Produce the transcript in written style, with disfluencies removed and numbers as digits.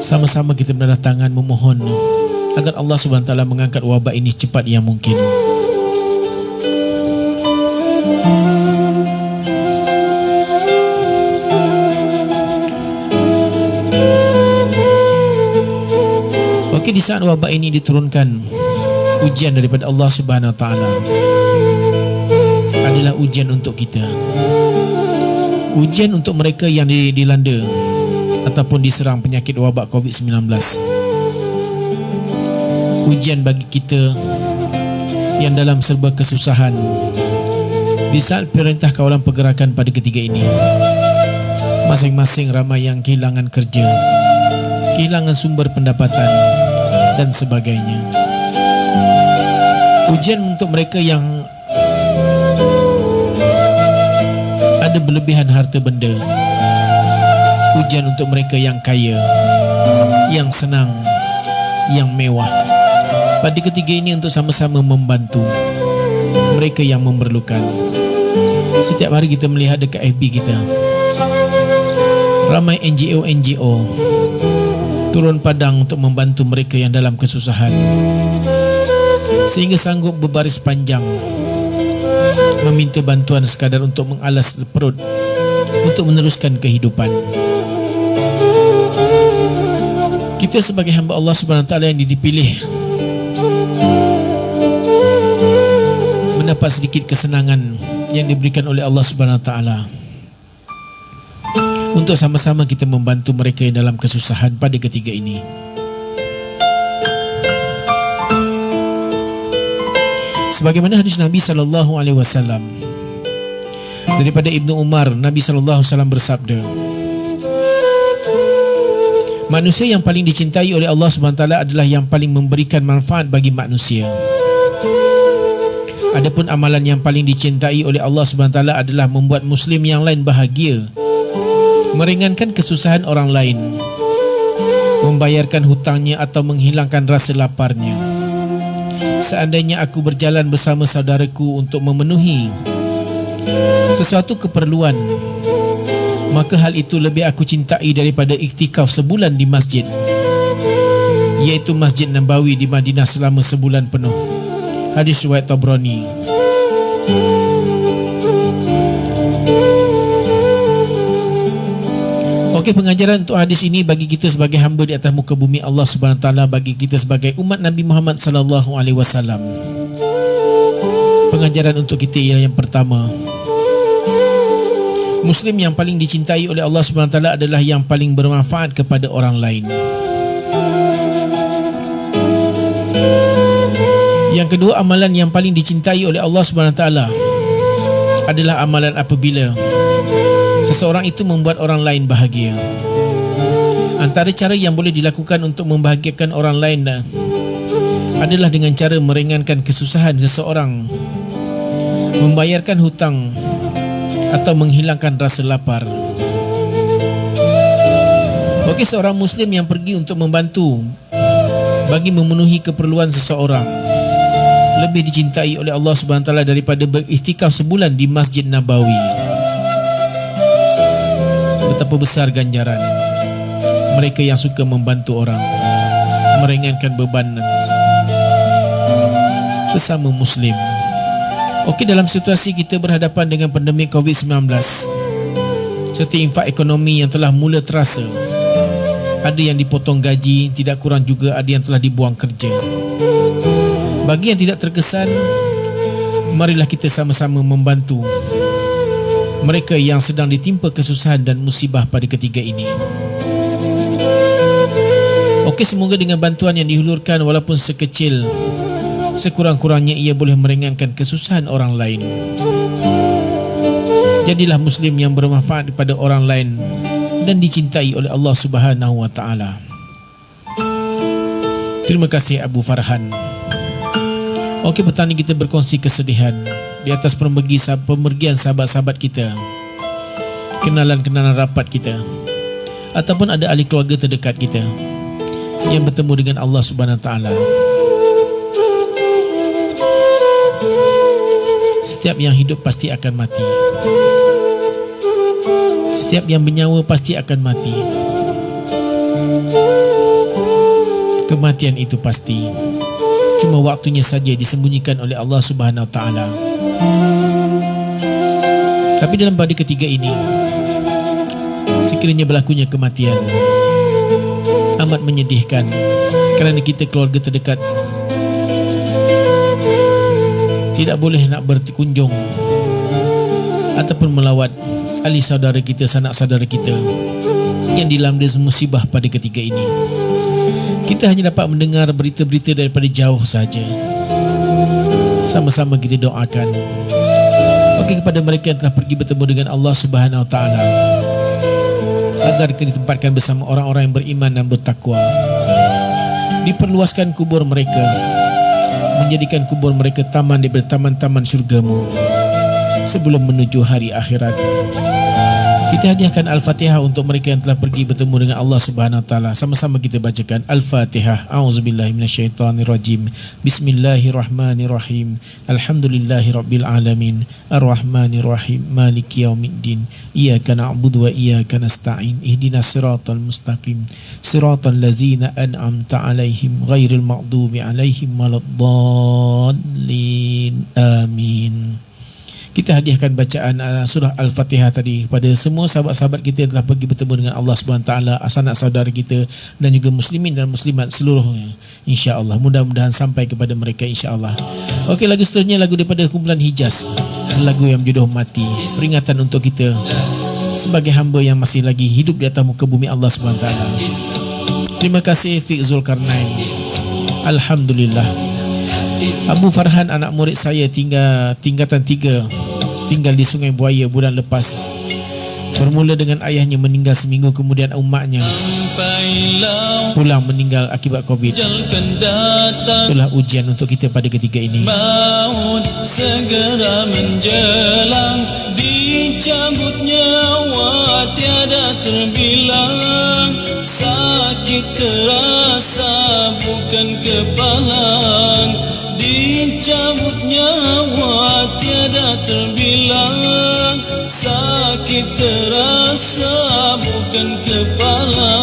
Sama-sama kita berdatangan memohon agar Allah Subhanahu Wa Taala mengangkat wabak ini cepat yang mungkin. Okey, di saat wabak ini diturunkan, ujian daripada Allah Subhanahu Wa Taala adalah ujian untuk kita. Ujian untuk mereka yang dilanda ataupun diserang penyakit wabak COVID-19. Ujian bagi kita yang dalam serba kesusahan di saat perintah kawalan pergerakan pada ketika ini. Masing-masing ramai yang kehilangan kerja, kehilangan sumber pendapatan dan sebagainya. Ujian untuk mereka yang ada berlebihan harta benda. Ujian untuk mereka yang kaya, yang senang, yang mewah. Pada ketiga ini untuk sama-sama membantu mereka yang memerlukan. Setiap hari kita melihat dekat FB kita, ramai NGO turun padang untuk membantu mereka yang dalam kesusahan, sehingga sanggup berbaris panjang meminta bantuan sekadar untuk mengalas perut, untuk meneruskan kehidupan. Kita sebagai hamba Allah Subhanahu Wa Taala yang dipilih mendapat sedikit kesenangan yang diberikan oleh Allah Subhanahu Wa Taala untuk sama-sama kita membantu mereka yang dalam kesusahan pada ketiga ini. Sebagaimana hadis Nabi SAW daripada Ibnu Umar, Nabi SAW bersabda, manusia yang paling dicintai oleh Allah SWT adalah yang paling memberikan manfaat bagi manusia. Adapun amalan yang paling dicintai oleh Allah SWT adalah membuat Muslim yang lain bahagia, meringankan kesusahan orang lain, membayarkan hutangnya atau menghilangkan rasa laparnya. Seandainya aku berjalan bersama saudaraku untuk memenuhi sesuatu keperluan, maka hal itu lebih aku cintai daripada iktikaf sebulan di masjid, iaitu Masjid Nabawi di Madinah selama sebulan penuh. Hadis riwayat Tabrani. Okey, pengajaran untuk hadis ini bagi kita sebagai hamba di atas muka bumi Allah Subhanahu Wa Taala, bagi kita sebagai umat Nabi Muhammad sallallahu alaihi wasallam. Pengajaran untuk kita ialah yang pertama, Muslim yang paling dicintai oleh Allah Subhanahu Wa Taala adalah yang paling bermanfaat kepada orang lain. Yang kedua, amalan yang paling dicintai oleh Allah Subhanahu Wa Taala adalah amalan apabila seseorang itu membuat orang lain bahagia. Antara cara yang boleh dilakukan untuk membahagiakan orang lain adalah dengan cara meringankan kesusahan seseorang, membayarkan hutang atau menghilangkan rasa lapar. Bagi seorang Muslim yang pergi untuk membantu bagi memenuhi keperluan seseorang, lebih dicintai oleh Allah Subhanahu Wa Taala daripada beriktikaf sebulan di Masjid Nabawi. Betapa besar ganjaran mereka yang suka membantu orang, meringankan beban sesama Muslim. Okey, dalam situasi kita berhadapan dengan pandemik COVID-19, serta impak ekonomi yang telah mula terasa, ada yang dipotong gaji, tidak kurang juga ada yang telah dibuang kerja. Bagi yang tidak terkesan, marilah kita sama-sama membantu mereka yang sedang ditimpa kesusahan dan musibah pada ketiga ini. Okey, semoga dengan bantuan yang dihulurkan walaupun sekecil, sekurang-kurangnya ia boleh meringankan kesusahan orang lain. Jadilah Muslim yang bermanfaat kepada orang lain dan dicintai oleh Allah Subhanahu Wa Taala. Terima kasih Abu Farhan. Okey, petang ini kita berkongsi kesedihan di atas pemergian sahabat-sahabat kita, kenalan-kenalan rapat kita, ataupun ada ahli keluarga terdekat kita yang bertemu dengan Allah Subhanahu Wa Taala. Setiap yang hidup pasti akan mati. Setiap yang bernyawa pasti akan mati. Kematian itu pasti, cuma waktunya saja disembunyikan oleh Allah Subhanahu Wa Taala. Tapi dalam pada ketiga ini, sekiranya berlakunya kematian, amat menyedihkan, kerana kita keluarga terdekat tidak boleh nak berkunjung ataupun melawat ahli saudara kita, sanak saudara kita yang dilanda musibah pada ketiga ini. Kita hanya dapat mendengar berita-berita daripada jauh saja. Sama-sama kita doakan bagi kepada mereka yang telah pergi bertemu dengan Allah Subhanahu Wa Taala, agar ditempatkan bersama orang-orang yang beriman dan bertakwa. Diperluaskan kubur mereka, menjadikan kubur mereka taman daripada taman-taman syurgamu sebelum menuju hari akhirat. Kita hadiahkan Al-Fatihah untuk mereka yang telah pergi bertemu dengan Allah Subhanahu Wa Taala. Sama-sama kita bacakan Al-Fatihah. A'udzubillahi minasyaitonirrajim. Bismillahirrahmanirrahim. Alhamdulillahirabbil alamin. Arrahmanirrahim. Maliki yaumiddin. Iyyaka na'budu wa iyyaka nasta'in. Ihdinas siratal mustaqim. Siratal ladzina an'amta 'alaihim ghairil maghdubi 'alaihim waladdallin. Amin. Kita hadiahkan bacaan surah Al-Fatihah tadi kepada semua sahabat-sahabat kita yang telah pergi bertemu dengan Allah SWT, sanak saudara kita dan juga muslimin dan muslimat seluruhnya, insya-Allah. Mudah-mudahan sampai kepada mereka, insya-Allah. Okey, lagu seterusnya lagu daripada kumpulan Hijaz, lagu yang berjudul Mati. Peringatan untuk kita sebagai hamba yang masih lagi hidup di atas muka bumi Allah SWT. Terima kasih Fiq Zulkarnain. Alhamdulillah. Abu Farhan, anak murid saya tingkatan 3, tinggal di Sungai Buaya bulan lepas. Bermula dengan ayahnya meninggal seminggu, kemudian umaknya pulang meninggal akibat COVID. Itulah ujian untuk kita pada ketika ini. Maut segera menjelang, dicabut nyawa tiada terbilang. Sakit terasa bukan kepalang, dicabut nyawa tiada terbilang. Sakit terasa bukan kepala.